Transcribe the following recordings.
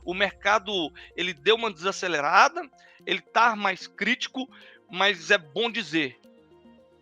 o mercado ele deu uma desacelerada, ele está mais crítico, mas é bom dizer,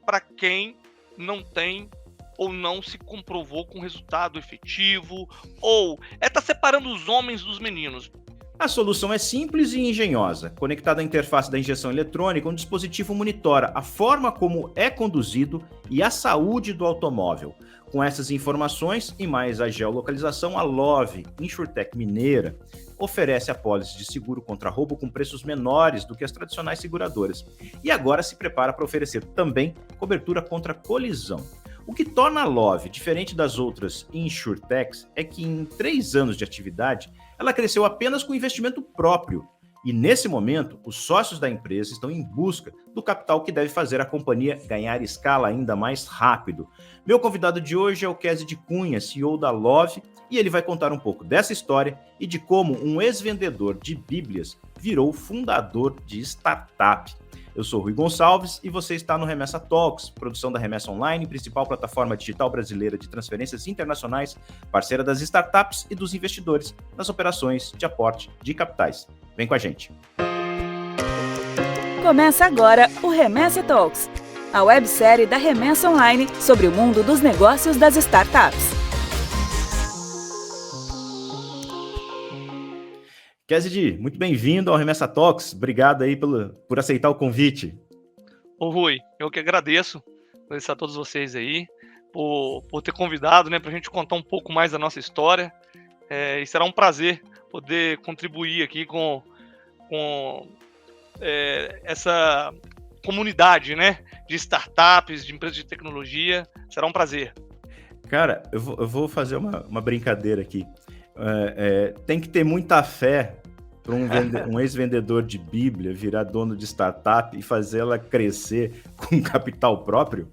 para quem não tem ou não se comprovou com resultado efetivo, ou tá separando os homens dos meninos. A solução é simples e engenhosa. Conectada à interface da injeção eletrônica, um dispositivo monitora a forma como é conduzido e a saúde do automóvel. Com essas informações e mais a geolocalização, a Love, Insurtech mineira, oferece apólices de seguro contra roubo com preços menores do que as tradicionais seguradoras. E agora se prepara para oferecer também cobertura contra colisão. O que torna a Love diferente das outras Insurtechs é que em 3 anos de atividade, ela cresceu apenas com investimento próprio. E nesse momento, os sócios da empresa estão em busca do capital que deve fazer a companhia ganhar escala ainda mais rápido. Meu convidado de hoje é o Kesi de Cunha, CEO da Love, e ele vai contar um pouco dessa história e de como um ex-vendedor de bíblias virou fundador de startup. Eu sou Rui Gonçalves e você está no Remessa Talks, produção da Remessa Online, principal plataforma digital brasileira de transferências internacionais, parceira das startups e dos investidores nas operações de aporte de capitais. Vem com a gente. Começa agora o Remessa Talks, a websérie da Remessa Online sobre o mundo dos negócios das startups. Kesi, muito bem-vindo ao Remessa Talks. Obrigado aí por aceitar o convite. Ô Rui, eu que agradeço a todos vocês aí por ter convidado, né, para a gente contar um pouco mais da nossa história. E será um prazer poder contribuir aqui com essa comunidade, né, de startups, de empresas de tecnologia. Será um prazer. Cara, eu vou fazer uma brincadeira aqui. Tem que ter muita fé para um ex-vendedor de Bíblia virar dono de startup e fazer ela crescer com capital próprio?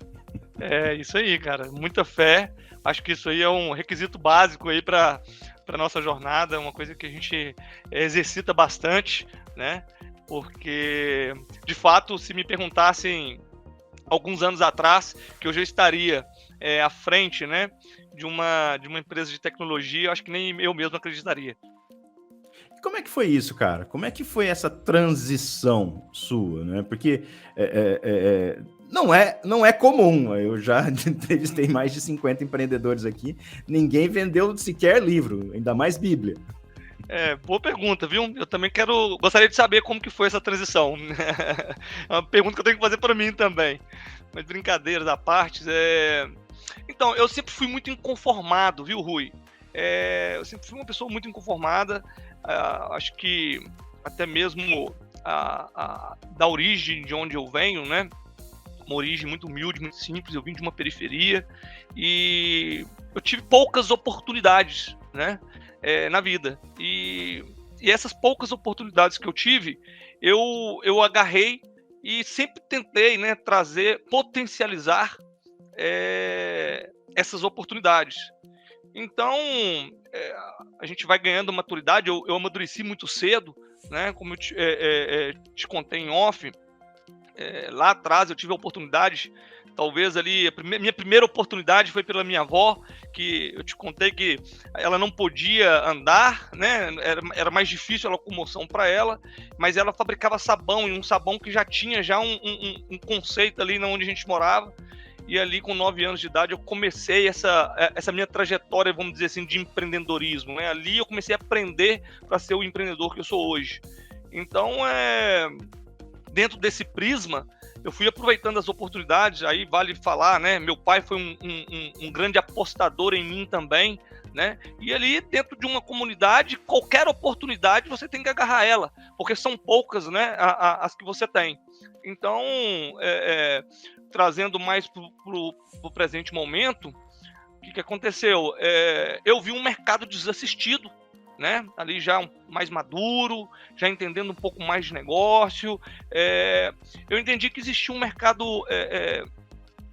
É isso aí, cara. Muita fé. Acho que isso aí é um requisito básico aí para a nossa jornada, uma coisa que a gente exercita bastante, né? Porque, de fato, se me perguntassem alguns anos atrás que eu já estaria à frente, né, de uma empresa de tecnologia, eu acho que nem eu mesmo acreditaria. Como é que foi isso, cara? Como é que foi essa transição sua, né? Porque não é comum. Eu já entrevistei mais de 50 empreendedores aqui. Ninguém vendeu sequer livro, ainda mais Bíblia. Boa pergunta, viu? Eu também gostaria de saber como que foi essa transição. É uma pergunta que eu tenho que fazer para mim também. Mas brincadeiras à parte, Então, eu sempre fui muito inconformado, viu, Rui? Eu sempre fui uma pessoa muito inconformada. Acho que até mesmo da origem de onde eu venho, né? Uma origem muito humilde, muito simples. Eu vim de uma periferia e eu tive poucas oportunidades, né, na vida. E essas poucas oportunidades que eu tive, eu agarrei e sempre tentei, né, potencializar essas oportunidades. Então, a gente vai ganhando maturidade. Eu amadureci muito cedo, né? Como eu te contei em off, lá atrás eu tive a oportunidade, talvez ali, minha primeira oportunidade foi pela minha avó, que eu te contei que ela não podia andar, né? Era mais difícil a locomoção para ela, mas ela fabricava sabão, e um sabão que já tinha um conceito ali onde a gente morava. E ali, com 9 anos de idade, eu comecei essa minha trajetória, vamos dizer assim, de empreendedorismo, né? Ali eu comecei a aprender para ser o empreendedor que eu sou hoje. Então, dentro desse prisma, eu fui aproveitando as oportunidades. Aí vale falar, né? Meu pai foi um grande apostador em mim também, né? E ali, dentro de uma comunidade, qualquer oportunidade você tem que agarrar ela, porque são poucas, né, as que você tem. Então, trazendo mais para o presente momento, o que aconteceu? Eu vi um mercado desassistido, né? Ali já mais maduro, já entendendo um pouco mais de negócio. Eu entendi que existia um mercado,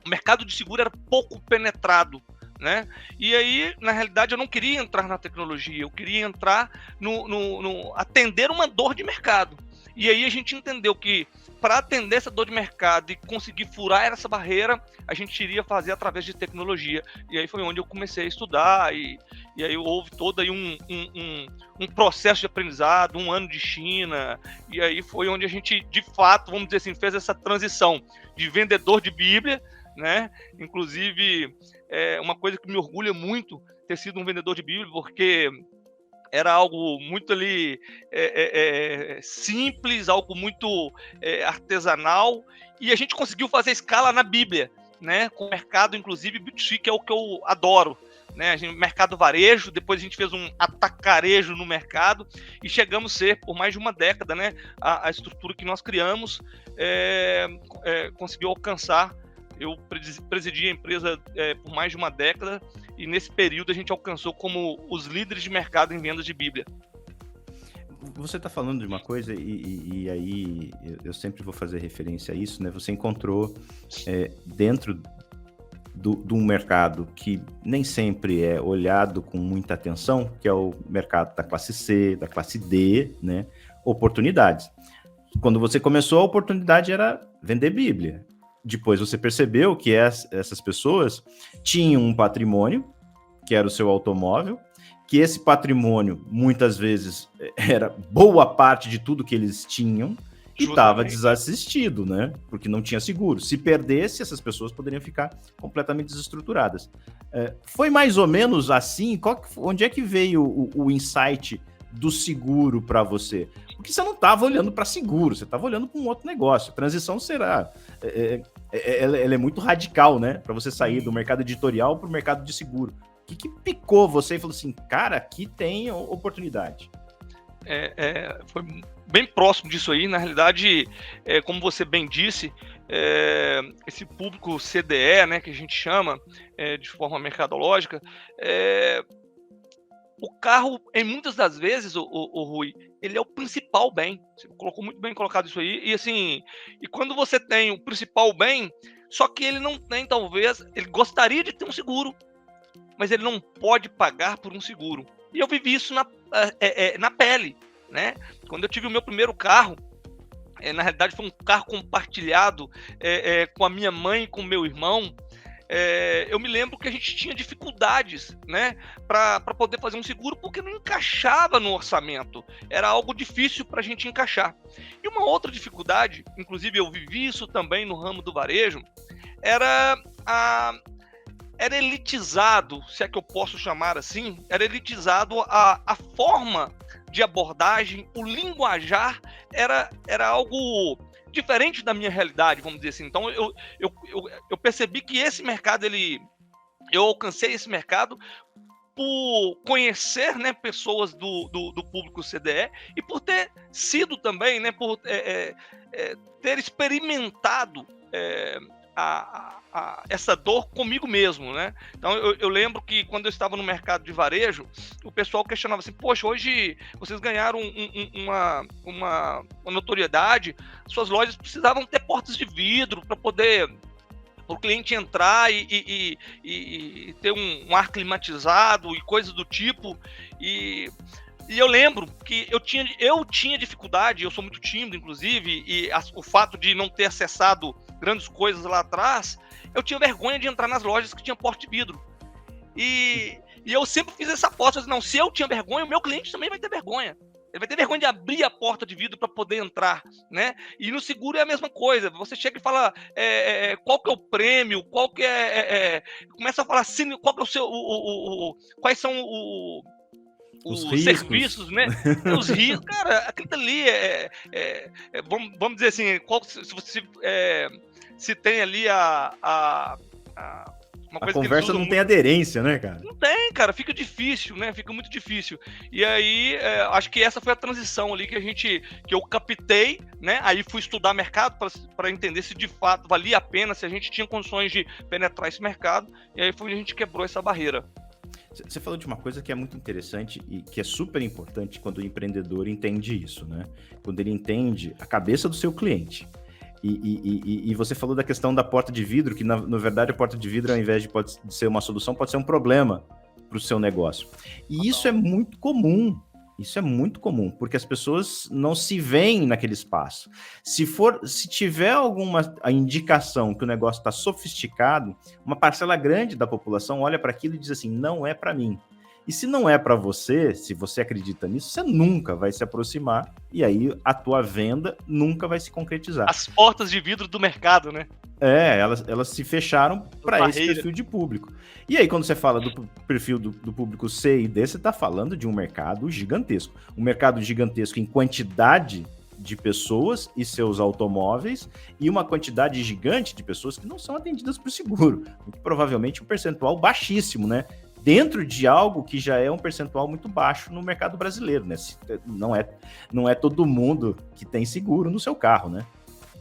o mercado de seguro era pouco penetrado, né? E aí, na realidade, eu não queria entrar na tecnologia, eu queria entrar no atender uma dor de mercado. E aí a gente entendeu que para atender essa dor de mercado e conseguir furar essa barreira, a gente iria fazer através de tecnologia. E aí foi onde eu comecei a estudar, e aí houve todo aí um processo de aprendizado, 1 ano de China, e aí foi onde a gente, de fato, vamos dizer assim, fez essa transição de vendedor de Bíblia, né? Inclusive, uma coisa que me orgulha muito ter sido um vendedor de Bíblia, porque era algo muito ali simples, algo muito artesanal, e a gente conseguiu fazer escala na Bíblia, né? Com o mercado, inclusive, B2C, que é o que eu adoro, né? Mercado varejo, depois a gente fez um atacarejo no mercado, e chegamos a ser, por mais de uma década, né? A estrutura que nós criamos conseguiu alcançar. Eu presidi a empresa por mais de uma década, e nesse período a gente alcançou como os líderes de mercado em vendas de Bíblia. Você está falando de uma coisa, e aí eu sempre vou fazer referência a isso, né? Você encontrou dentro de um mercado que nem sempre é olhado com muita atenção, que é o mercado da classe C, da classe D, né? Oportunidades. Quando você começou, a oportunidade era vender Bíblia. Depois você percebeu que essas pessoas tinham um patrimônio, que era o seu automóvel, que esse patrimônio, muitas vezes, era boa parte de tudo que eles tinham, e estava desassistido, né? Porque não tinha seguro. Se perdesse, essas pessoas poderiam ficar completamente desestruturadas. Foi mais ou menos assim? Onde é que veio o insight do seguro para você? Porque você não estava olhando para seguro, você estava olhando para um outro negócio. A transição será... ela é muito radical, né? Para você sair do mercado editorial para o mercado de seguro. O que picou você e falou assim, cara, aqui tem oportunidade? Foi bem próximo disso aí. Na realidade, como você bem disse, esse público CDE, né, que a gente chama de forma mercadológica, o carro, em muitas das vezes, o Rui, ele é o principal bem. Você colocou muito bem colocado isso aí. E assim, quando você tem o principal bem, só que ele não tem, talvez, ele gostaria de ter um seguro, mas ele não pode pagar por um seguro. E eu vivi isso na pele, né? Quando eu tive o meu primeiro carro, na realidade foi um carro compartilhado com a minha mãe e com o meu irmão. Eu me lembro que a gente tinha dificuldades, né, para poder fazer um seguro, porque não encaixava no orçamento. Era algo difícil para a gente encaixar. E uma outra dificuldade, inclusive eu vivi isso também no ramo do varejo, era elitizado, se é que eu posso chamar assim, era elitizado a forma de abordagem, o linguajar era algo diferente da minha realidade, vamos dizer assim. Então eu percebi que esse mercado, eu alcancei esse mercado por conhecer, né, pessoas do público CDE, e por ter sido também, né, por ter experimentado essa dor comigo mesmo, né? Então eu lembro que quando eu estava no mercado de varejo, o pessoal questionava assim, poxa, hoje vocês ganharam uma notoriedade, suas lojas precisavam ter portas de vidro para poder o cliente entrar e ter um ar climatizado e coisas do tipo. E eu lembro que eu tinha dificuldade, eu sou muito tímido, inclusive, e o fato de não ter acessado grandes coisas lá atrás, eu tinha vergonha de entrar nas lojas que tinham porta de vidro. E eu sempre fiz essa aposta, não, se eu tinha vergonha, o meu cliente também vai ter vergonha. Ele vai ter vergonha de abrir a porta de vidro para poder entrar, né? E no seguro é a mesma coisa. Você chega e fala qual que é o prêmio, qual que começa a falar assim, qual que é o seu, quais são os serviços, né? Os riscos, cara, aquilo ali vamos dizer assim, se você se tem ali uma coisa a conversa não tem aderência, né, cara? Não tem, cara, fica difícil, né? Fica muito difícil. E aí, acho que essa foi a transição ali que eu captei, né? Aí fui estudar mercado para entender se de fato valia a pena, se a gente tinha condições de penetrar esse mercado. E aí foi onde a gente quebrou essa barreira. Você falou de uma coisa que é muito interessante e que é super importante quando o empreendedor entende isso, né? Quando ele entende a cabeça do seu cliente. E você falou da questão da porta de vidro, que na verdade a porta de vidro, ao invés de ser uma solução, pode ser um problema para o seu negócio. E isso é muito comum Isso é muito comum, porque as pessoas não se veem naquele espaço. Se tiver alguma indicação que o negócio está sofisticado, uma parcela grande da população olha para aquilo e diz assim, não é para mim. E se não é para você, se você acredita nisso, você nunca vai se aproximar e aí a tua venda nunca vai se concretizar. As portas de vidro do mercado, né? Elas se fecharam para esse perfil de público. E aí, quando você fala do perfil do público C e D, você está falando de um mercado gigantesco. Um mercado gigantesco em quantidade de pessoas e seus automóveis e uma quantidade gigante de pessoas que não são atendidas por seguro. Muito provavelmente um percentual baixíssimo, né? Dentro de algo que já é um percentual muito baixo no mercado brasileiro, né? Não é todo mundo que tem seguro no seu carro, né?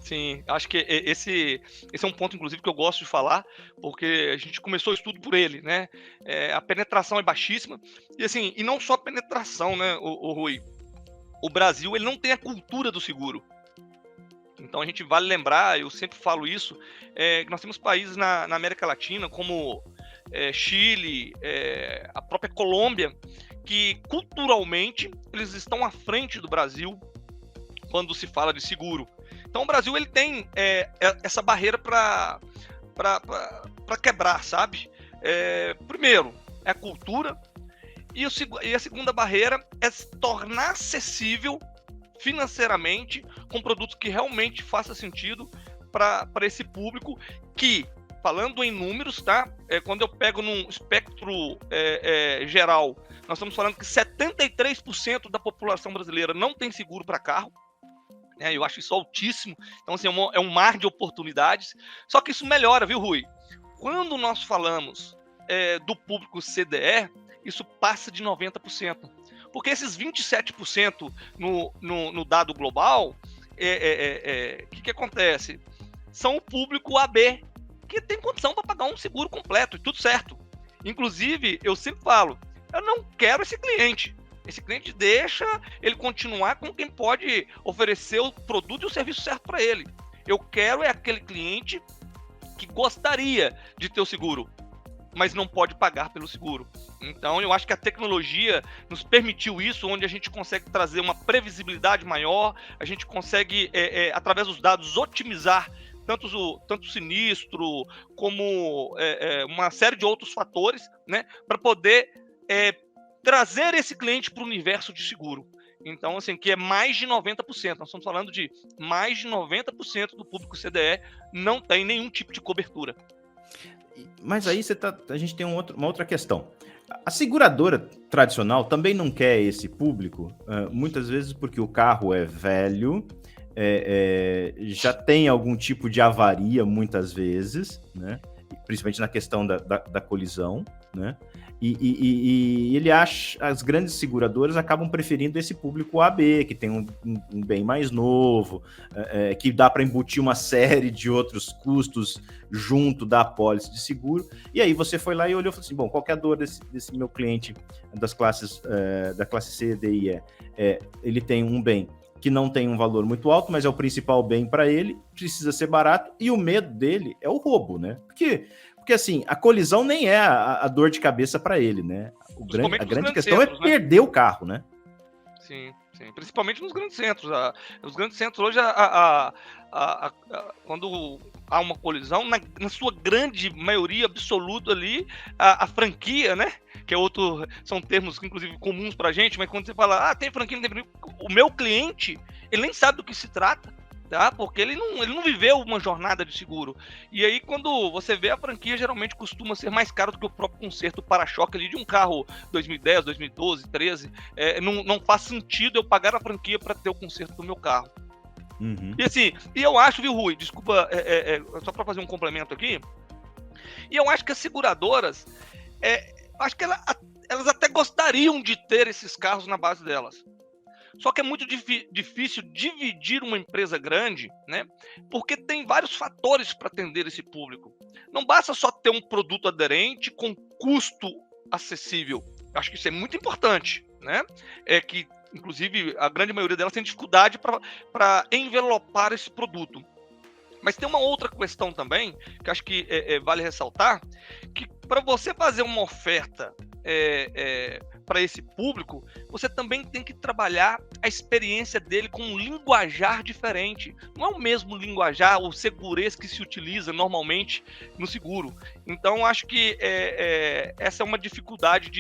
Sim, acho que esse é um ponto, inclusive, que eu gosto de falar, porque a gente começou o estudo por ele, né? A penetração é baixíssima, e assim, e não só a penetração, né, o Rui? O Brasil, ele não tem a cultura do seguro. Então a gente vale lembrar, eu sempre falo isso, que nós temos países na América Latina, como Chile, a própria Colômbia, que culturalmente eles estão à frente do Brasil quando se fala de seguro. Então o Brasil ele tem essa barreira para quebrar, sabe? Primeiro, é a cultura, e a segunda barreira é se tornar acessível financeiramente com produtos que realmente façam sentido para esse público que, falando em números, tá? Quando eu pego num espectro geral, nós estamos falando que 73% da população brasileira não tem seguro para carro. Eu acho isso altíssimo. Então, assim, é um mar de oportunidades. Só que isso melhora, viu, Rui? Quando nós falamos do público CDE, isso passa de 90%. Porque esses 27% no dado global, que acontece? São o público AB, que tem condição para pagar um seguro completo, e tudo certo. Inclusive, eu sempre falo, eu não quero esse cliente. Esse cliente deixa ele continuar com quem pode oferecer o produto e o serviço certo para ele. Eu quero aquele cliente que gostaria de ter o seguro, mas não pode pagar pelo seguro. Então, eu acho que a tecnologia nos permitiu isso, onde a gente consegue trazer uma previsibilidade maior, a gente consegue, através dos dados, otimizar tanto o sinistro, como uma série de outros fatores, né, para poder trazer esse cliente para o universo de seguro. Então, assim, que é mais de 90%. Nós estamos falando de mais de 90% do público CDE não tem nenhum tipo de cobertura. Mas aí a gente tem uma outra questão. A seguradora tradicional também não quer esse público, muitas vezes porque o carro é velho, já tem algum tipo de avaria muitas vezes, né? Principalmente na questão da colisão, né? E ele acha, as grandes seguradoras acabam preferindo esse público AB, que tem um bem mais novo, que dá para embutir uma série de outros custos junto da apólice de seguro. E aí você foi lá e olhou e falou assim, bom, qual que é a dor desse meu cliente das classes, da classe C, D e E? Ele tem um bem que não tem um valor muito alto, mas é o principal bem para ele, precisa ser barato, e o medo dele é o roubo, né? Porque assim, a colisão nem é a dor de cabeça para ele, né? A grande questão centros, é perder o carro, né? Sim, principalmente nos grandes centros. Os grandes centros hoje, quando há uma colisão, na sua grande maioria absoluta ali, a franquia, né? Que são termos, inclusive, comuns pra gente, mas quando você fala, tem franquia, não tem franquia, o meu cliente, ele nem sabe do que se trata. Tá? Porque ele não viveu uma jornada de seguro. E aí, quando você vê a franquia, geralmente costuma ser mais caro do que o próprio conserto para-choque ali de um carro 2010, 2012, 2013. Não faz sentido eu pagar a franquia para ter o conserto do meu carro. Uhum. E assim, eu acho, viu, Rui? Desculpa, só para fazer um complemento aqui. E eu acho que as seguradoras, acho que elas até gostariam de ter esses carros na base delas. Só que é muito difícil dividir uma empresa grande, né? Porque tem vários fatores para atender esse público. Não basta só ter um produto aderente com custo acessível. Eu acho que isso é muito importante, né? Que, inclusive, a grande maioria delas tem dificuldade para envelopar esse produto. Mas tem uma outra questão também, que acho que vale ressaltar, que para você fazer uma oferta para esse público, você também tem que trabalhar a experiência dele com um linguajar diferente. Não é o mesmo linguajar, o segurez que se utiliza normalmente no seguro. Então, acho que essa é uma dificuldade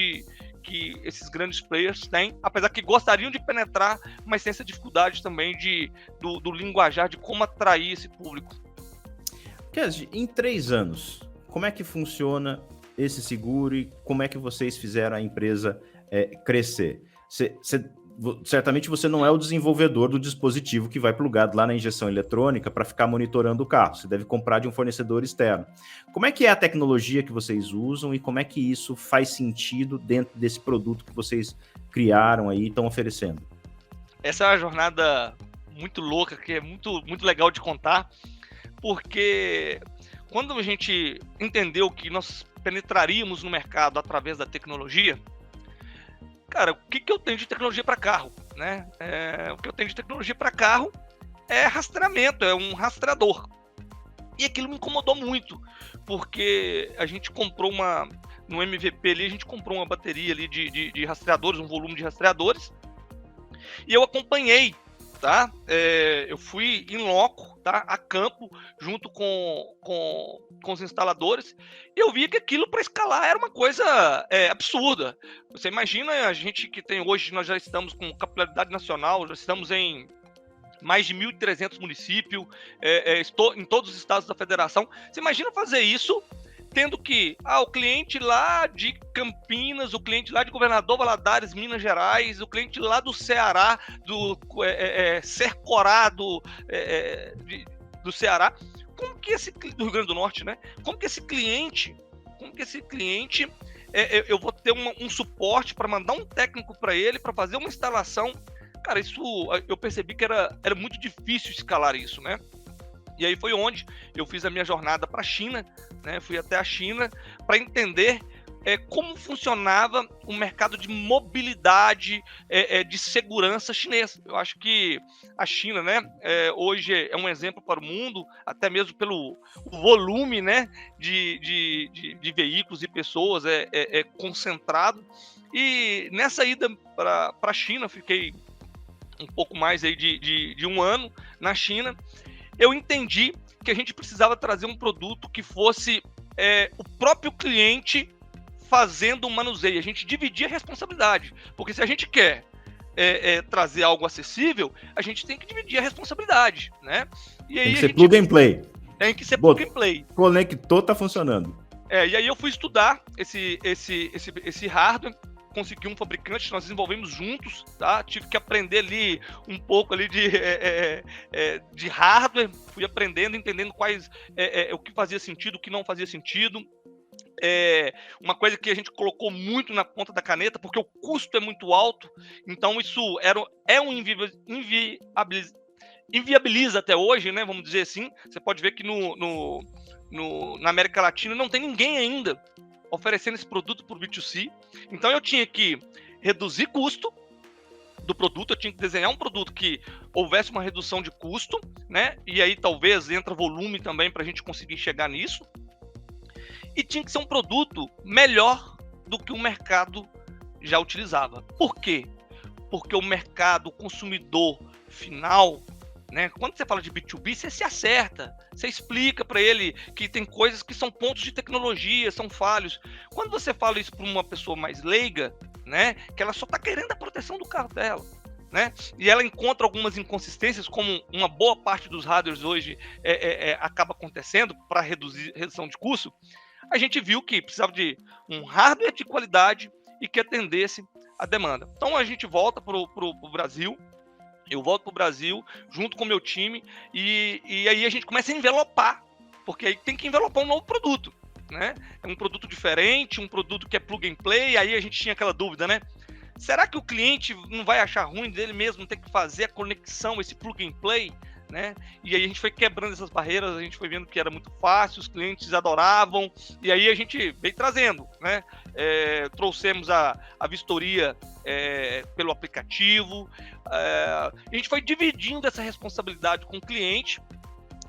que esses grandes players têm, apesar que gostariam de penetrar, mas tem essa dificuldade também do linguajar, de como atrair esse público. Kess, em 3 anos, como é que funciona esse seguro e como é que vocês fizeram a empresa crescer? Certamente você não é o desenvolvedor do dispositivo que vai plugado lá na injeção eletrônica para ficar monitorando o carro. Você deve comprar de um fornecedor externo. Como é que é a tecnologia que vocês usam e como é que isso faz sentido dentro desse produto que vocês criaram aí e estão oferecendo? Essa é uma jornada muito louca, que é muito, muito legal de contar, porque quando a gente entendeu que nós penetraríamos no mercado através da tecnologia, cara, o que eu tenho de tecnologia para carro, né? O que eu tenho de tecnologia para carro é rastreamento, é um rastreador. E aquilo me incomodou muito, porque a gente comprou no MVP ali, a gente comprou uma bateria ali de rastreadores, um volume de rastreadores, e eu acompanhei, tá? Eu fui in loco, tá? A campo, junto com os instaladores, e eu vi que aquilo para escalar era uma coisa absurda. Você imagina a gente que tem hoje, nós já estamos com capilaridade nacional, já estamos em mais de 1.300 municípios, em todos os estados da federação. Você imagina fazer isso tendo que o cliente lá de Campinas, o cliente lá de Governador Valadares, Minas Gerais, o cliente lá do Ceará, do Sercorá, do Ceará, como que do Rio Grande do Norte, né? Como que esse cliente, eu vou ter um suporte para mandar um técnico para ele, para fazer uma instalação? Cara, isso eu percebi que era muito difícil escalar isso, né? E aí foi onde eu fiz a minha jornada para a China, né? Fui até a China para entender como funcionava o mercado de mobilidade, de segurança chinês. Eu acho que a China, né, hoje é um exemplo para o mundo, até mesmo pelo volume, né, de veículos e pessoas concentrado. E nessa ida para a China, fiquei um pouco mais aí de 1 ano na China. Eu entendi que a gente precisava trazer um produto que fosse o próprio cliente fazendo o manuseio. A gente dividia a responsabilidade, porque se a gente quer trazer algo acessível, a gente tem que dividir a responsabilidade, né? E aí tem que ser plug and play. Tem que ser plug and play. Conectou, tá funcionando. E aí eu fui estudar esse hardware, consegui um fabricante, nós desenvolvemos juntos, tá? Tive que aprender ali um pouco ali de hardware, fui aprendendo, entendendo quais o que fazia sentido, o que não fazia sentido. Uma coisa que a gente colocou muito na ponta da caneta, porque o custo é muito alto, então isso inviabiliza até hoje, né? Vamos dizer assim. Você pode ver que na América Latina não tem ninguém ainda oferecendo esse produto por B2C. Então eu tinha que reduzir custo do produto, eu tinha que desenhar um produto que houvesse uma redução de custo, né? E aí talvez entra volume também para a gente conseguir chegar nisso. E tinha que ser um produto melhor do que o mercado já utilizava. Por quê? Porque o mercado, o consumidor final, né? Quando você fala de B2B, você se acerta, você explica para ele que tem coisas que são pontos de tecnologia, são falhos. Quando você fala isso para uma pessoa mais leiga, né, que ela só está querendo a proteção do carro dela, né, e ela encontra algumas inconsistências, como uma boa parte dos hardwares hoje acaba acontecendo para redução de custo, a gente viu que precisava de um hardware de qualidade e que atendesse a demanda. Então a gente volta para o Brasil. Eu volto para o Brasil junto com o meu time e aí a gente começa a envelopar, porque aí tem que envelopar um novo produto, né? É um produto diferente, um produto que é plug and play. Aí a gente tinha aquela dúvida, né? Será que o cliente não vai achar ruim dele mesmo ter que fazer a conexão, esse plug and play, né? E aí a gente foi quebrando essas barreiras, a gente foi vendo que era muito fácil, os clientes adoravam, e aí a gente veio trazendo, né? Trouxemos a vistoria pelo aplicativo, a gente foi dividindo essa responsabilidade com o cliente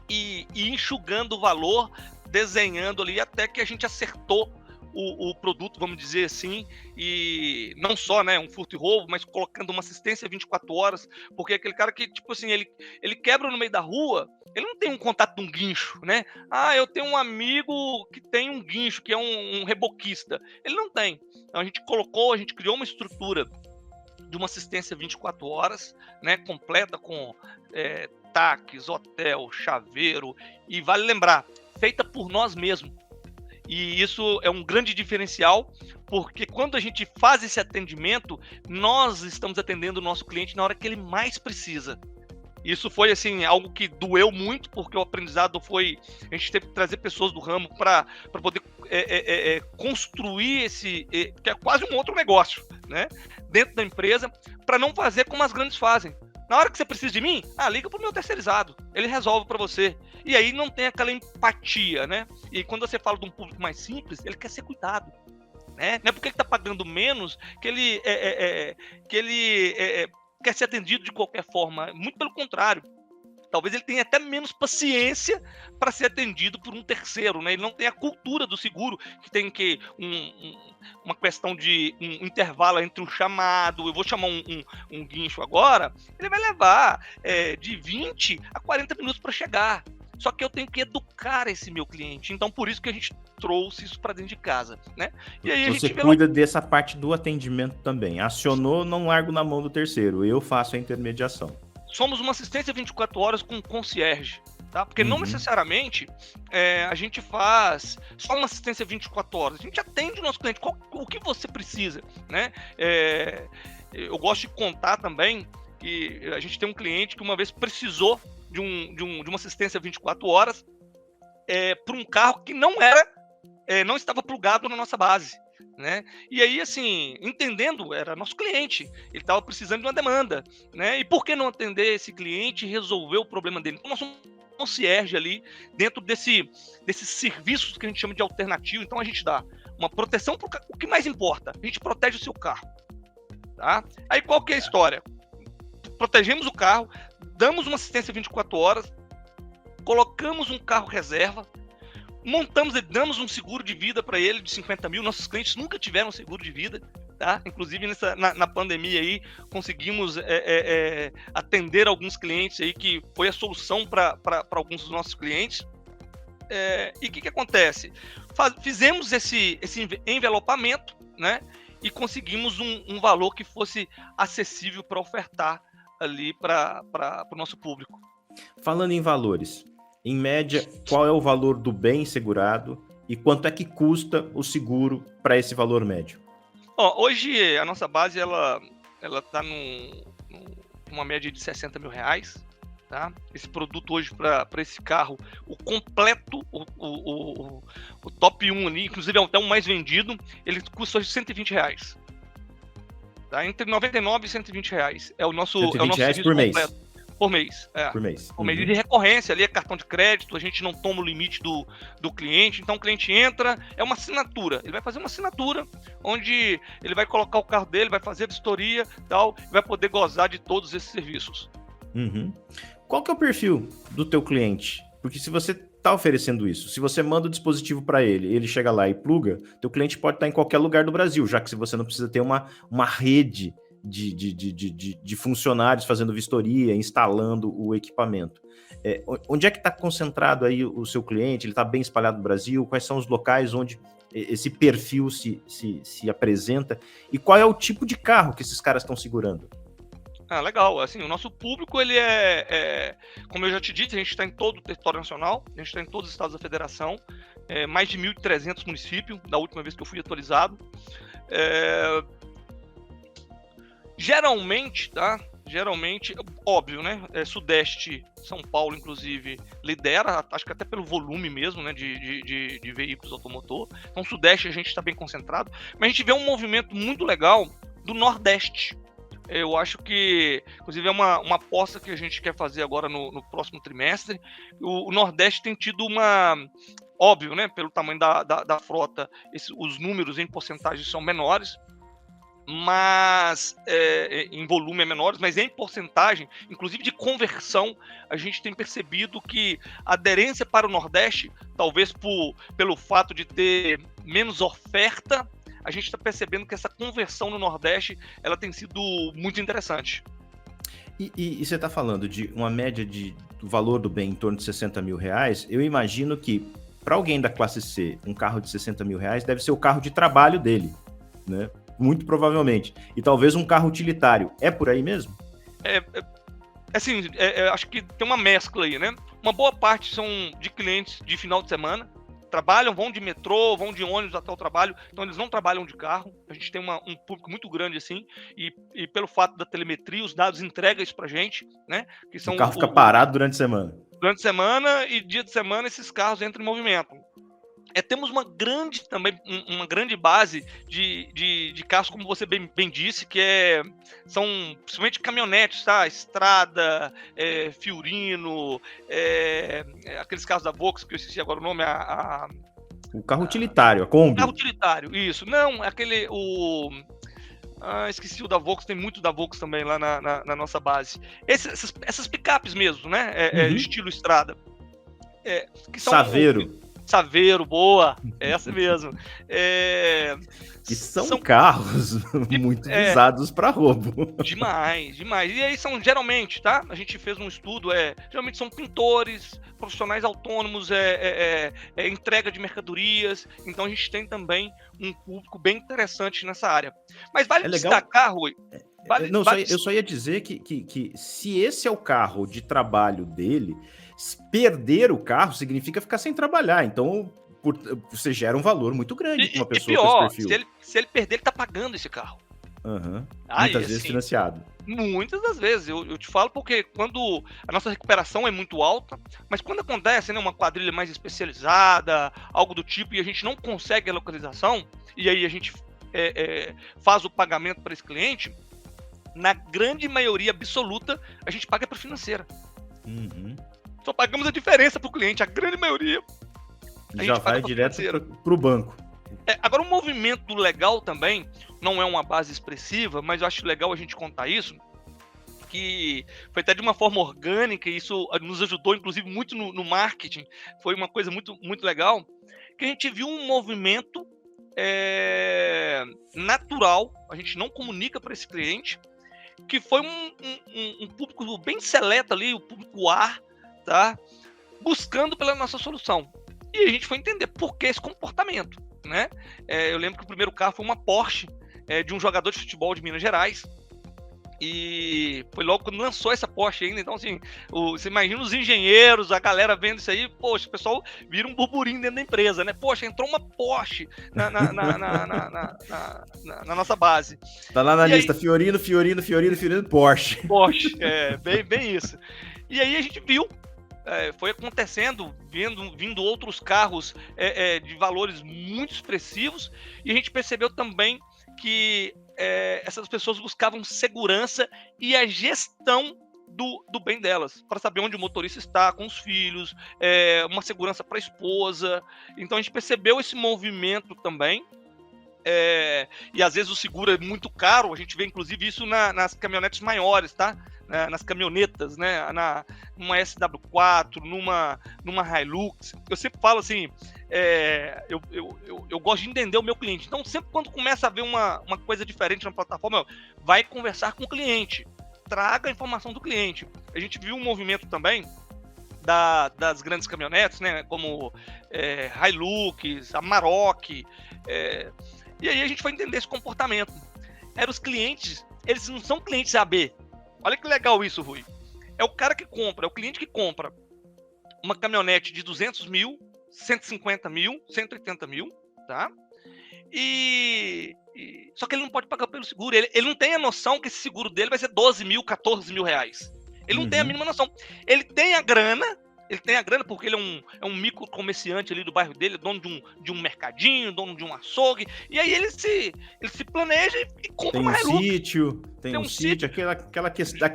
e enxugando o valor, desenhando ali até que a gente acertou o produto, vamos dizer assim, e não só, né, um furto e roubo, mas colocando uma assistência 24 horas, porque aquele cara que, tipo assim, ele quebra no meio da rua, ele não tem um contato de um guincho, né? Ah, eu tenho um amigo que tem um guincho, que é um reboquista. Ele não tem. Então a gente criou uma estrutura de uma assistência 24 horas, né, completa com taques, hotel, chaveiro, e vale lembrar, feita por nós mesmos. E isso é um grande diferencial, porque quando a gente faz esse atendimento, nós estamos atendendo o nosso cliente na hora que ele mais precisa. Isso foi assim algo que doeu muito, porque o aprendizado foi... A gente teve que trazer pessoas do ramo para poder construir esse... que é quase um outro negócio, né? Dentro da empresa, para não fazer como as grandes fazem. Na hora que você precisa de mim, liga pro meu terceirizado. Ele resolve para você. E aí não tem aquela empatia, né? E quando você fala de um público mais simples, ele quer ser cuidado, né? Não é porque ele está pagando menos que ele quer ser atendido de qualquer forma. Muito pelo contrário. Talvez ele tenha até menos paciência para ser atendido por um terceiro, né? Ele não tem a cultura do seguro, que tem que uma questão de um intervalo entre um chamado, eu vou chamar um guincho agora, ele vai levar de 20 a 40 minutos para chegar. Só que eu tenho que educar esse meu cliente. Então, por isso que a gente trouxe isso para dentro de casa, né? E aí Você cuida dessa parte do atendimento também. Acionou, não largo na mão do terceiro. Eu faço a intermediação. Somos uma assistência 24 horas com concierge, tá? Porque não necessariamente a gente faz só uma assistência 24 horas. A gente atende o nosso cliente, o que você precisa, né? Eu gosto de contar também que a gente tem um cliente que uma vez precisou de uma assistência 24 horas para um carro que não estava plugado na nossa base, né? E aí, assim, entendendo, era nosso cliente, ele estava precisando de uma demanda, né? E por que não atender esse cliente e resolver o problema dele? Então, nós somos um concierge ali, dentro desses serviços que a gente chama de alternativo. Então, a gente dá uma proteção para o que mais importa, a gente protege o seu carro, tá? Aí, qual que é a história? Protegemos o carro, damos uma assistência 24 horas, colocamos um carro reserva, montamos e damos um seguro de vida para ele de 50 mil. Nossos clientes nunca tiveram seguro de vida, tá? Inclusive na pandemia aí conseguimos atender alguns clientes aí, que foi a solução para alguns dos nossos clientes. E o que acontece? Fizemos esse envelopamento, né? E conseguimos um valor que fosse acessível para ofertar ali para o nosso público. Falando em valores, em média, qual é o valor do bem segurado e quanto é que custa o seguro para esse valor médio? Hoje a nossa base ela está numa média de R$60 mil, tá? Esse produto hoje para esse carro, o completo, o top 1 ali, inclusive é até o mais vendido, ele custa hoje R$120. Tá? Entre R$99 e R$120 é o nosso serviço por mês. completo. Por mês. Por mês. Por mês. De recorrência ali, é cartão de crédito, a gente não toma o limite do cliente, então o cliente entra, é uma assinatura. Ele vai fazer uma assinatura, onde ele vai colocar o carro dele, vai fazer a vistoria, tal, e vai poder gozar de todos esses serviços. Qual que é o perfil do teu cliente? Porque se você está oferecendo isso, se você manda o dispositivo para ele chega lá e pluga, teu cliente pode estar em qualquer lugar do Brasil, já que você não precisa ter uma rede de funcionários fazendo vistoria, instalando o equipamento. Onde é que está concentrado aí o seu cliente? Ele está bem espalhado no Brasil? Quais são os locais onde esse perfil se apresenta? E qual é o tipo de carro que esses caras estão segurando? Legal. Assim, o nosso público, ele como eu já te disse, a gente está em todo o território nacional, a gente está em todos os estados da federação, mais de 1.300 municípios, da última vez que eu fui atualizado. Geralmente, óbvio, né? Sudeste, São Paulo, inclusive, lidera, acho que até pelo volume mesmo, né? De veículos automotor. Então, Sudeste a gente está bem concentrado, mas a gente vê um movimento muito legal do Nordeste. Eu acho que, inclusive, é uma aposta que a gente quer fazer agora no próximo trimestre. O Nordeste tem tido óbvio, né? Pelo tamanho da frota, os números em porcentagem são menores, mas em volume é menores, mas em porcentagem, inclusive de conversão, a gente tem percebido que a aderência para o Nordeste, talvez pelo fato de ter menos oferta, a gente está percebendo que essa conversão no Nordeste ela tem sido muito interessante. E você está falando de uma média do valor do bem em torno de 60 mil reais, eu imagino que para alguém da classe C, um carro de 60 mil reais deve ser o carro de trabalho dele, né? Muito provavelmente. E talvez um carro utilitário. É por aí mesmo? Assim, acho que tem uma mescla aí, né? Uma boa parte são de clientes de final de semana, trabalham, vão de metrô, vão de ônibus até o trabalho, então eles não trabalham de carro. A gente tem um público muito grande assim, e pelo fato da telemetria, os dados entregam isso pra gente, né? Que são o carro fica parado durante a semana. Durante a semana e dia de semana esses carros entram em movimento. Temos uma grande base de carros, como você bem disse, que são principalmente caminhonetes, tá? Strada, Fiorino, aqueles carros da Volks, que eu esqueci agora o nome, o carro utilitário, a Kombi. O carro utilitário, isso. Não, esqueci o da Volks, tem muito da Volks também lá na nossa base. Essas picapes mesmo, né? Estilo Strada. Que são Saveiro, boa, essa mesmo. Que são carros muito visados para roubo. Demais. E aí são geralmente, tá? A gente fez um estudo, geralmente são pintores, profissionais autônomos, entrega de mercadorias. Então a gente tem também um público bem interessante nessa área. Mas vale destacar, Rui. Eu só ia dizer que se esse é o carro de trabalho dele, perder o carro significa ficar sem trabalhar. Então, você gera um valor muito grande para uma pessoa pior, com esse perfil. Se ele perder, ele tá pagando esse carro. Muitas vezes financiado. Muitas das vezes. Eu te falo porque quando a nossa recuperação é muito alta, mas quando acontece, né, uma quadrilha mais especializada, algo do tipo, e a gente não consegue a localização, e aí a gente faz o pagamento para esse cliente, na grande maioria absoluta, a gente paga para financeira. Só pagamos a diferença para o cliente, a grande maioria. Já vai direto para o banco. Agora, um movimento legal também, não é uma base expressiva, mas eu acho legal a gente contar isso, que foi até de uma forma orgânica, e isso nos ajudou, inclusive, muito no marketing. Foi uma coisa muito, muito legal, que a gente viu um movimento natural, a gente não comunica para esse cliente, que foi um público bem seleto ali, o público A, tá? Buscando pela nossa solução. E a gente foi entender por que esse comportamento, né? Eu lembro que o primeiro carro foi uma Porsche de um jogador de futebol de Minas Gerais. E foi logo quando lançou essa Porsche ainda. Então, assim, você imagina os engenheiros, a galera vendo isso aí, poxa, o pessoal vira um burburinho dentro da empresa, né? Poxa, entrou uma Porsche na nossa base. Tá lá na lista, aí, Fiorino, Porsche. Porsche, bem isso. E aí a gente viu, foi acontecendo, vindo outros carros de valores muito expressivos, e a gente percebeu também que essas pessoas buscavam segurança e a gestão do bem delas, para saber onde o motorista está, com os filhos, uma segurança para a esposa. Então a gente percebeu esse movimento também. E às vezes o seguro é muito caro, a gente vê inclusive isso nas caminhonetes maiores, tá? Nas caminhonetas, né? Numa SW4, numa Hilux. Eu sempre falo assim, eu gosto de entender o meu cliente. Então sempre quando começa a ver uma coisa diferente na plataforma, vai conversar com o cliente, traga a informação do cliente. A gente viu um movimento também das grandes caminhonetes, né? Como Hilux, Amarok, e aí a gente foi entender esse comportamento. Os clientes, eles não são clientes AB. Olha que legal isso, Rui. É o cara que compra, é o cliente que compra uma caminhonete de 200 mil, 150 mil, 180 mil, tá? Só que ele não pode pagar pelo seguro. Ele não tem a noção que esse seguro dele vai ser 12 mil, 14 mil reais. Ele não tem a mínima noção. Ele tem a grana Ele tem a grana porque ele é um micro comerciante ali do bairro dele, dono de um mercadinho, dono de um açougue. E aí ele se planeja e compra uma Hilux. Tem um sítio,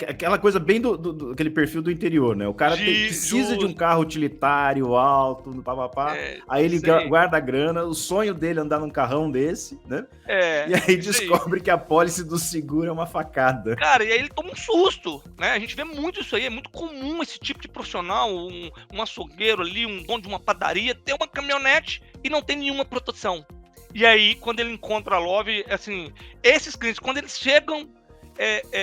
aquela coisa bem do aquele perfil do interior, né? O cara precisa de um carro utilitário, alto, papapá. Aí ele guarda a grana, o sonho dele é andar num carrão desse, né? E aí descobre que a pólice do seguro é uma facada. Cara, e aí ele toma um susto, né? A gente vê muito isso aí, é muito comum esse tipo de profissional, um açougueiro ali, um dono de uma padaria, ter uma caminhonete e não tem nenhuma proteção. E aí, quando ele encontra a Love, assim, esses clientes, quando eles chegam,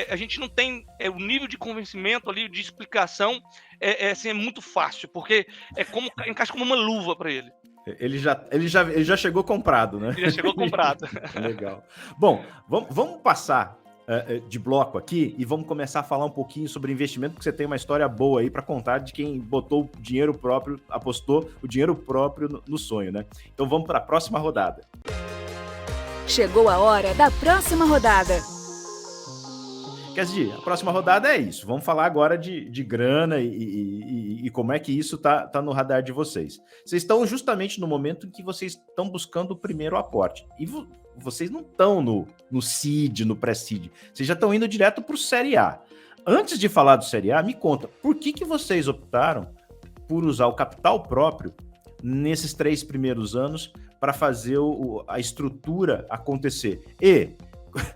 a gente não tem o nível de convencimento ali, de explicação, assim, é muito fácil, porque encaixa como uma luva para ele. Ele já chegou comprado, né? Ele já chegou comprado. Legal. Bom, vamos passar de bloco aqui e vamos começar a falar um pouquinho sobre investimento, porque você tem uma história boa aí para contar de quem botou o dinheiro próprio, apostou o dinheiro próprio no sonho, né? Então vamos para a próxima rodada. Chegou a hora da próxima rodada. Quer dizer, a próxima rodada é isso. Vamos falar agora de grana e como é que isso tá no radar de vocês. Vocês estão justamente no momento em que vocês estão buscando o primeiro aporte. E vocês não estão no seed, no pré-seed. Vocês já estão indo direto para o Série A. Antes de falar do Série A, me conta, por que vocês optaram por usar o capital próprio nesses 3 primeiros anos para fazer a estrutura acontecer? E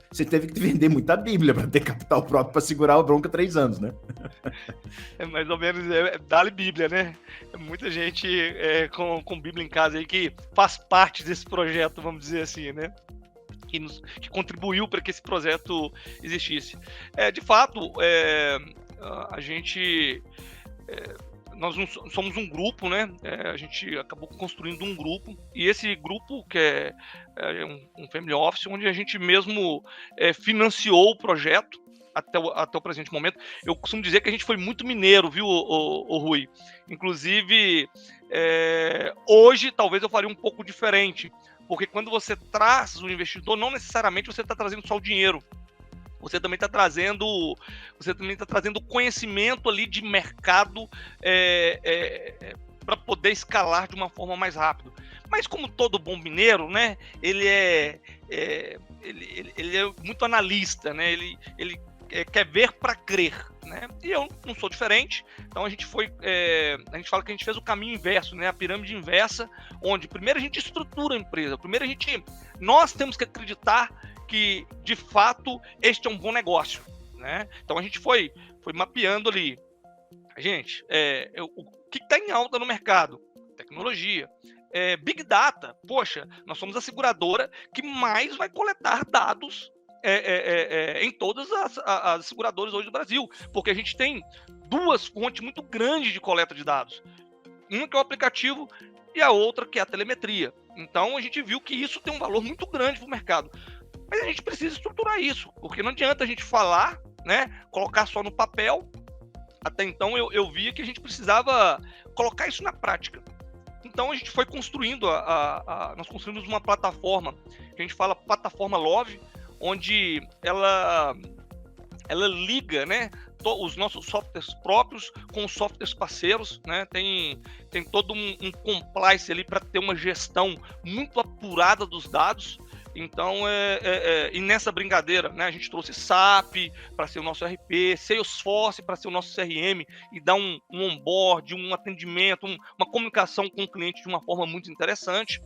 você teve que vender muita Bíblia para ter capital próprio para segurar a bronca 3 anos, né? É mais ou menos, dá-lhe Bíblia, né? Muita gente com Bíblia em casa aí que faz parte desse projeto, vamos dizer assim, né? Que contribuiu para que esse projeto existisse. De fato, a gente... nós somos um grupo, né? A gente acabou construindo um grupo, e esse grupo, que é um family office, onde a gente mesmo financiou o projeto até o presente momento. Eu costumo dizer que a gente foi muito mineiro, viu, o Rui? Inclusive, hoje talvez eu faria um pouco diferente, porque quando você traz o investidor, não necessariamente você está trazendo só o dinheiro. Você também está trazendo conhecimento ali de mercado para poder escalar de uma forma mais rápida. Mas como todo bom mineiro, né, ele é muito analista, né? Ele quer ver para crer, né? E eu não sou diferente. Então a gente fala que a gente fez o caminho inverso, né? A pirâmide inversa, onde primeiro a gente estrutura a empresa, nós temos que acreditar que, de fato, este é um bom negócio, né? Então a gente foi mapeando ali. Gente, o que está em alta no mercado? Tecnologia. Big Data. Poxa, nós somos a seguradora que mais vai coletar dados em todas as seguradoras hoje do Brasil, porque a gente tem 2 fontes muito grandes de coleta de dados. Uma que é o aplicativo e a outra que é a telemetria. Então a gente viu que isso tem um valor muito grande para o mercado. Mas a gente precisa estruturar isso, porque não adianta a gente falar, né, colocar só no papel. Até então eu via que a gente precisava colocar isso na prática. Então a gente foi construindo, nós construímos uma plataforma, que a gente fala plataforma Love, onde ela liga, né, os nossos softwares próprios com os softwares parceiros, né? Tem todo um compliance ali para ter uma gestão muito apurada dos dados. Então, e nessa brincadeira, né, a gente trouxe SAP para ser o nosso RP, Salesforce para ser o nosso CRM e dar um onboard, um atendimento, uma comunicação com o cliente de uma forma muito interessante.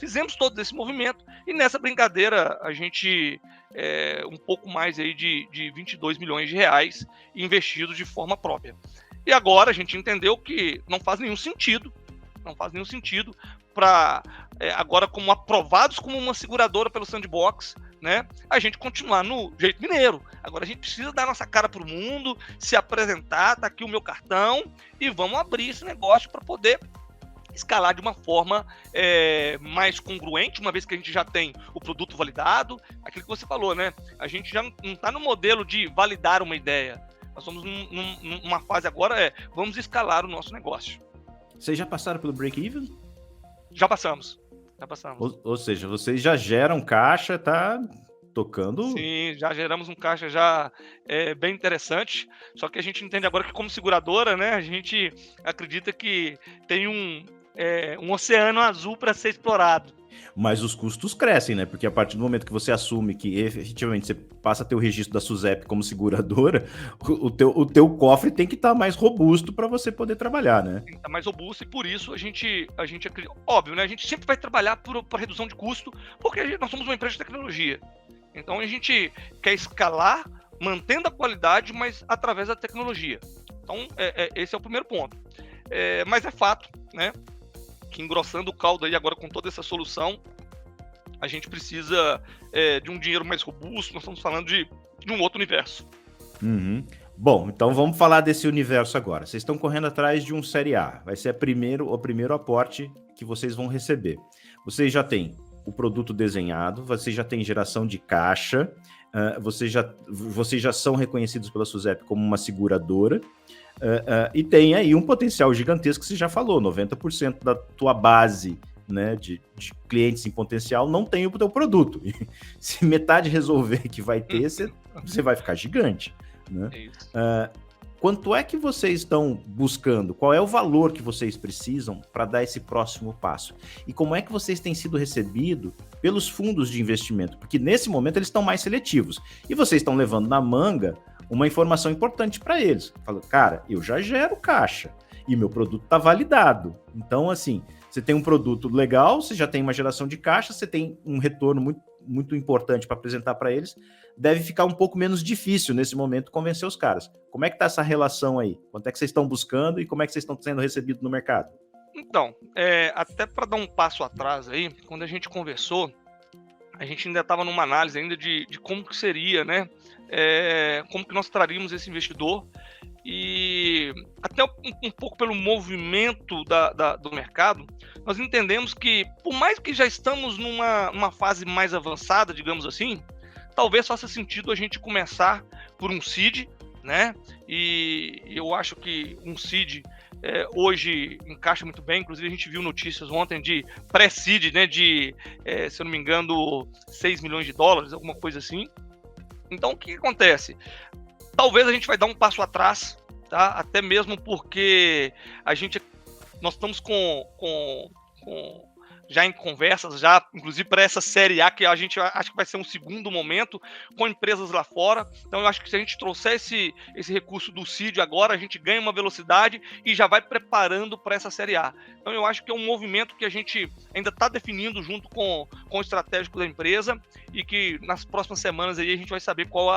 Fizemos todo esse movimento e nessa brincadeira a gente um pouco mais aí de 22 milhões de reais investidos de forma própria. E agora a gente entendeu que não faz nenhum sentido para agora, como aprovados como uma seguradora pelo Sandbox, né, a gente continuar no jeito mineiro. Agora a gente precisa dar nossa cara para o mundo, se apresentar, tá aqui o meu cartão e vamos abrir esse negócio para poder escalar de uma forma mais congruente, uma vez que a gente já tem o produto validado, aquilo que você falou, né? A gente já não está no modelo de validar uma ideia. Nós estamos numa fase agora, vamos escalar o nosso negócio. Vocês já passaram pelo break-even? Já passamos. Ou seja, vocês já geram caixa, tá tocando... Sim, já geramos um caixa já bem interessante, só que a gente entende agora que como seguradora, né, a gente acredita que tem um oceano azul para ser explorado. Mas os custos crescem, né? Porque a partir do momento que você assume que efetivamente você passa a ter o registro da SUSEP como seguradora, o teu cofre tem que estar mais robusto para você poder trabalhar, né? Tem que estar mais robusto e por isso a gente acredita, óbvio, né? A gente sempre vai trabalhar por redução de custo, porque nós somos uma empresa de tecnologia. Então a gente quer escalar, mantendo a qualidade, mas através da tecnologia. Então esse é o primeiro ponto. Mas é fato, né? Que engrossando o caldo aí agora com toda essa solução, a gente precisa de um dinheiro mais robusto, nós estamos falando de um outro universo. Uhum. Bom, então vamos falar desse universo agora. Vocês estão correndo atrás de um Série A, vai ser o primeiro aporte que vocês vão receber. Vocês já têm o produto desenhado, vocês já têm geração de caixa, vocês já são reconhecidos pela SUSEP como uma seguradora, e tem aí um potencial gigantesco que você já falou, 90% da tua base, né, de clientes em potencial não tem o teu produto. E se metade resolver que vai ter, você vai ficar gigante. Né? É isso. Quanto é que vocês estão buscando? Qual é o valor que vocês precisam para dar esse próximo passo? E como é que vocês têm sido recebidos pelos fundos de investimento? Porque nesse momento eles estão mais seletivos. E vocês estão levando na manga uma informação importante para eles. Fala, cara, eu já gero caixa e meu produto está validado. Então, assim, você tem um produto legal, você já tem uma geração de caixa, você tem um retorno muito, muito importante para apresentar para eles, deve ficar um pouco menos difícil nesse momento convencer os caras. Como é que está essa relação aí? Quanto é que vocês estão buscando e como é que vocês estão sendo recebidos no mercado? Então, até para dar um passo atrás aí, quando a gente conversou, a gente ainda estava numa análise ainda de como que seria, né? Como que nós traríamos esse investidor e até um pouco pelo movimento do mercado, nós entendemos que, por mais que já estamos numa fase mais avançada, digamos assim, talvez faça sentido a gente começar por um seed, né? E eu acho que um seed hoje encaixa muito bem. Inclusive a gente viu notícias ontem de pré-seed, né? De, se eu não me engano, 6 milhões de dólares, alguma coisa assim. Então o que acontece? Talvez a gente vai dar um passo atrás, tá? Até mesmo porque nós estamos já em conversas, já inclusive para essa série A, que a gente acha que vai ser um segundo momento, com empresas lá fora. Então eu acho que se a gente trouxer esse recurso do CID agora, a gente ganha uma velocidade e já vai preparando para essa série A. Então eu acho que é um movimento que a gente ainda está definindo junto com o estratégico da empresa e que nas próximas semanas aí a gente vai saber qual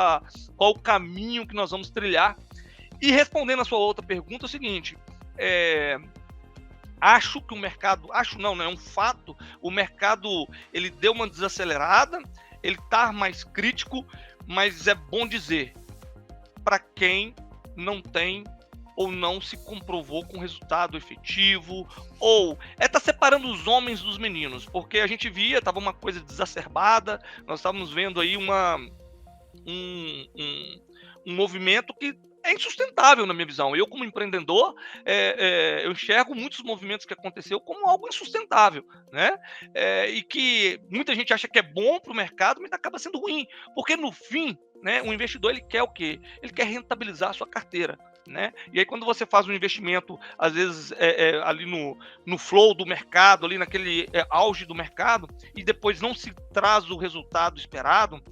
o caminho que nós vamos trilhar. E respondendo a sua outra pergunta, é o seguinte, acho que o mercado, é um fato, o mercado ele deu uma desacelerada, ele está mais crítico, mas é bom dizer, para quem não tem ou não se comprovou com resultado efetivo, ou tá separando os homens dos meninos, porque a gente via, estava uma coisa desacerbada, nós estávamos vendo aí um movimento que é insustentável na minha visão. Eu, como empreendedor, eu enxergo muitos movimentos que aconteceu como algo insustentável, né? E que muita gente acha que é bom para o mercado, mas acaba sendo ruim, porque no fim, né, o investidor ele quer o quê? Ele quer rentabilizar a sua carteira, né? E aí quando você faz um investimento, às vezes ali no flow do mercado, ali naquele auge do mercado, e depois não se traz o resultado esperado,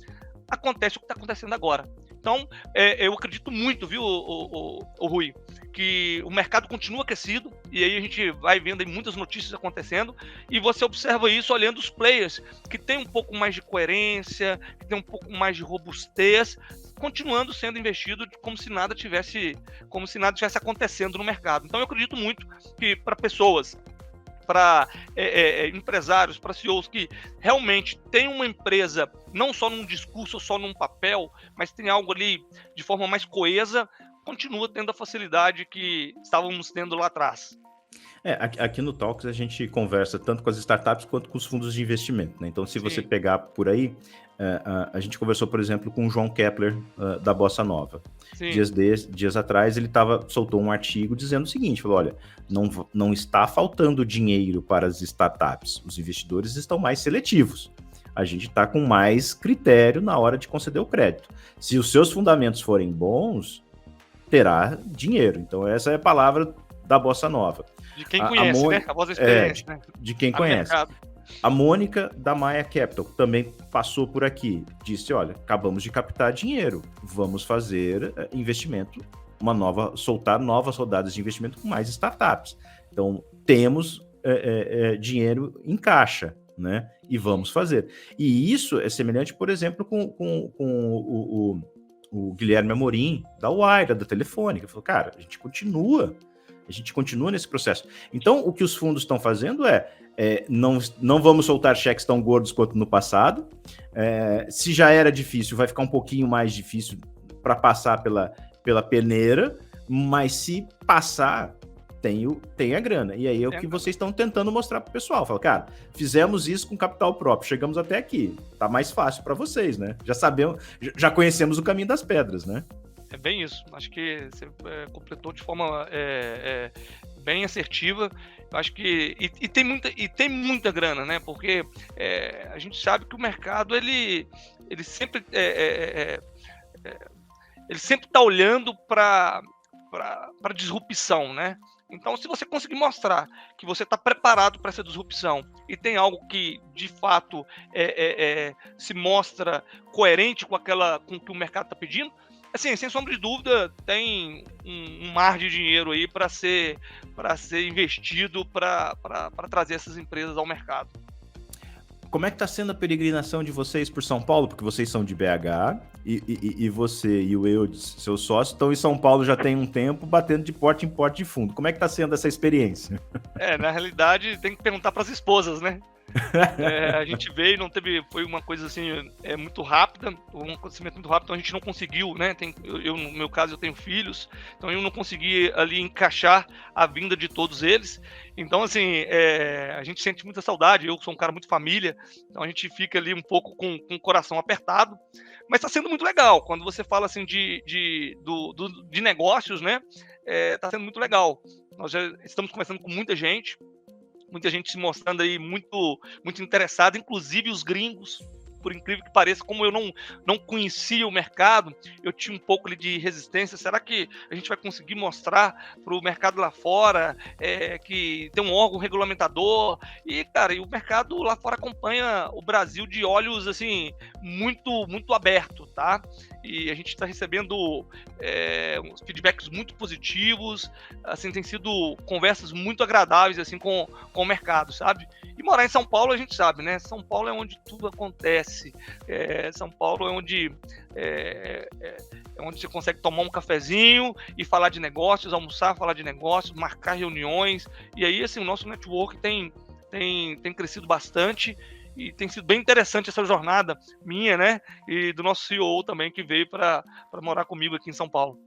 acontece o que está acontecendo agora. Então, eu acredito muito, viu, o Rui, que o mercado continua aquecido, e aí a gente vai vendo aí muitas notícias acontecendo, e você observa isso olhando os players, que tem um pouco mais de coerência, que tem um pouco mais de robustez, continuando sendo investido como se nada tivesse acontecendo no mercado. Então, eu acredito muito que para pessoas, para empresários, para CEOs que realmente tem uma empresa, não só num discurso, só num papel, mas tem algo ali de forma mais coesa, continua tendo a facilidade que estávamos tendo lá atrás. Aqui no Talks a gente conversa tanto com as startups quanto com os fundos de investimento, né? Então, se você pegar por aí, a gente conversou, por exemplo, com o João Kepler, da Bossa Nova. Dias atrás, ele soltou um artigo dizendo o seguinte, falou, olha, não está faltando dinheiro para as startups, os investidores estão mais seletivos. a gente está com mais critério na hora de conceder o crédito. Se os seus fundamentos forem bons, terá dinheiro. Então, essa é a palavra da Bossa Nova. De quem conhece, né? A voz da experiência, né? De quem conhece. A Mônica, da Maia Capital, também passou por aqui. Disse, olha, acabamos de captar dinheiro. Vamos fazer investimento, soltar novas rodadas de investimento com mais startups. Então, temos dinheiro em caixa, né? E vamos fazer. E isso é semelhante, por exemplo, com o Guilherme Amorim, da Wire, da Telefônica. Ele falou, cara, a gente continua nesse processo. Então, o que os fundos estão fazendo não vamos soltar cheques tão gordos quanto no passado. Se já era difícil, vai ficar um pouquinho mais difícil para passar pela peneira, mas se passar, tem a grana. E aí é o que vocês estão tentando mostrar para o pessoal. Fala, cara, fizemos isso com capital próprio, chegamos até aqui. Tá mais fácil para vocês, né? Já conhecemos o caminho das pedras, né? É bem isso. Acho que você completou de forma bem assertiva. Eu acho que tem muita grana, né? Porque a gente sabe que o mercado ele sempre ele sempre está olhando para disrupção, né? Então, se você conseguir mostrar que você está preparado para essa disrupção e tem algo que, de fato, se mostra coerente com o que o mercado está pedindo, assim, sem sombra de dúvida, tem um mar de dinheiro aí para ser investido para trazer essas empresas ao mercado. Como é que está sendo a peregrinação de vocês por São Paulo? Porque vocês são de BH e você e o Eudes, seu sócio, estão em São Paulo já tem um tempo, batendo de porta em porta de fundo. Como é que está sendo essa experiência? Na realidade, tem que perguntar para as esposas, né? A gente veio, foi uma coisa assim, muito rápida, um acontecimento muito rápido, então a gente não conseguiu, né? No meu caso, eu tenho filhos, então eu não consegui ali encaixar a vinda de todos eles. Então, assim, a gente sente muita saudade. Eu sou um cara muito família, então a gente fica ali um pouco com o coração apertado, mas está sendo muito legal. Quando você fala assim de negócios, né? Está sendo muito legal. Nós já estamos conversando com muita gente se mostrando aí muito, muito interessada, inclusive os gringos, por incrível que pareça. Como eu não conhecia o mercado, eu tinha um pouco ali de resistência. Será que a gente vai conseguir mostrar para o mercado lá fora que tem um órgão regulamentador? E, cara, o mercado lá fora acompanha o Brasil de olhos, assim, muito, muito aberto, tá? E a gente está recebendo uns feedbacks muito positivos, assim, tem sido conversas muito agradáveis, assim, com o mercado, sabe? E morar em São Paulo, a gente sabe, né? São Paulo é onde tudo acontece. São Paulo é onde você consegue tomar um cafezinho e falar de negócios, almoçar, falar de negócios, marcar reuniões. E aí, assim, o nosso network tem crescido bastante. E tem sido bem interessante essa jornada minha, né? E do nosso CEO também, que veio para morar comigo aqui em São Paulo.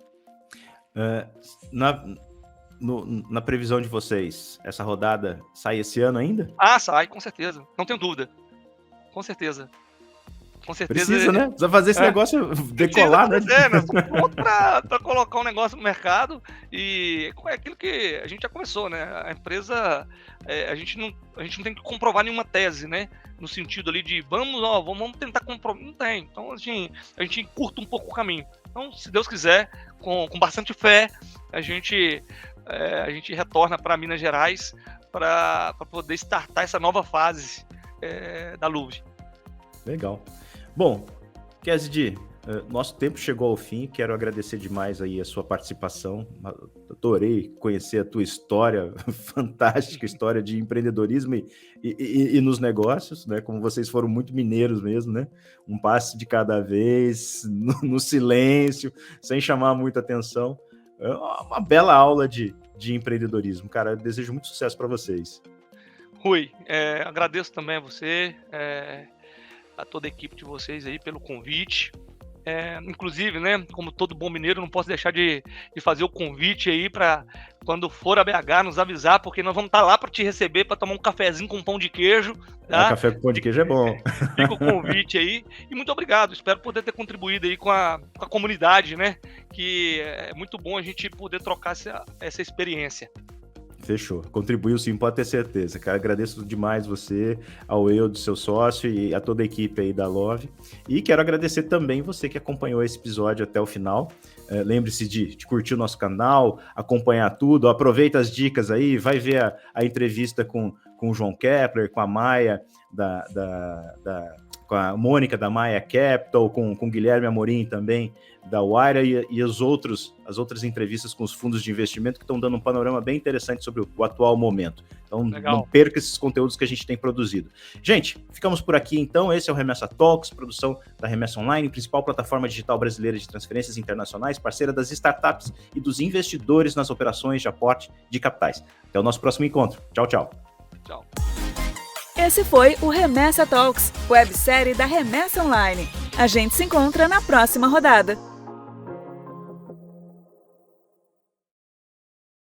Na previsão de vocês, essa rodada sai esse ano ainda? Sai, com certeza. Não tenho dúvida. Com certeza. Com certeza. Precisa, né? Precisa fazer esse negócio decolar, né? Nós estamos prontos para colocar um negócio no mercado. E é aquilo que a gente já começou, né? A empresa, a gente não tem que comprovar nenhuma tese, né? No sentido ali de vamos tentar comprovar. Não tem. Então, assim, a gente encurta um pouco o caminho. Então, se Deus quiser, com bastante fé, a gente retorna para Minas Gerais para poder startar essa nova fase da Luve. Legal. Bom, Kesdi, nosso tempo chegou ao fim. Quero agradecer demais aí a sua participação. Adorei conhecer a tua história, fantástica história de empreendedorismo e nos negócios, né? Como vocês foram muito mineiros mesmo, né? Um passo de cada vez, no silêncio, sem chamar muita atenção. É uma bela aula de empreendedorismo. Cara, eu desejo muito sucesso para vocês. Rui, agradeço também a você, a toda a equipe de vocês aí pelo convite. Inclusive, né, como todo bom mineiro, não posso deixar de fazer o convite aí para quando for a BH nos avisar, porque nós vamos estar lá para te receber, para tomar um cafezinho com pão de queijo. Tá? Café com pão de queijo é bom. Fica o convite aí. E muito obrigado. Espero poder ter contribuído aí com a comunidade, né? Que é muito bom a gente poder trocar essa experiência. Fechou. Contribuiu sim, pode ter certeza. Cara, agradeço demais você, ao do seu sócio e a toda a equipe aí da Love. E quero agradecer também você que acompanhou esse episódio até o final. Lembre-se de curtir o nosso canal, acompanhar tudo, aproveita as dicas aí, vai ver a entrevista com o João Kepler, com a Maia, com a Mônica da Maia Capital, com o Guilherme Amorim também, da Wire, e as outras entrevistas com os fundos de investimento que estão dando um panorama bem interessante sobre o atual momento. Então, Não perca esses conteúdos que a gente tem produzido. Gente, ficamos por aqui então. Esse é o Remessa Talks, produção da Remessa Online, principal plataforma digital brasileira de transferências internacionais, parceira das startups e dos investidores nas operações de aporte de capitais. Até o nosso próximo encontro. Tchau, tchau. Tchau. Esse foi o Remessa Talks, websérie da Remessa Online. A gente se encontra na próxima rodada.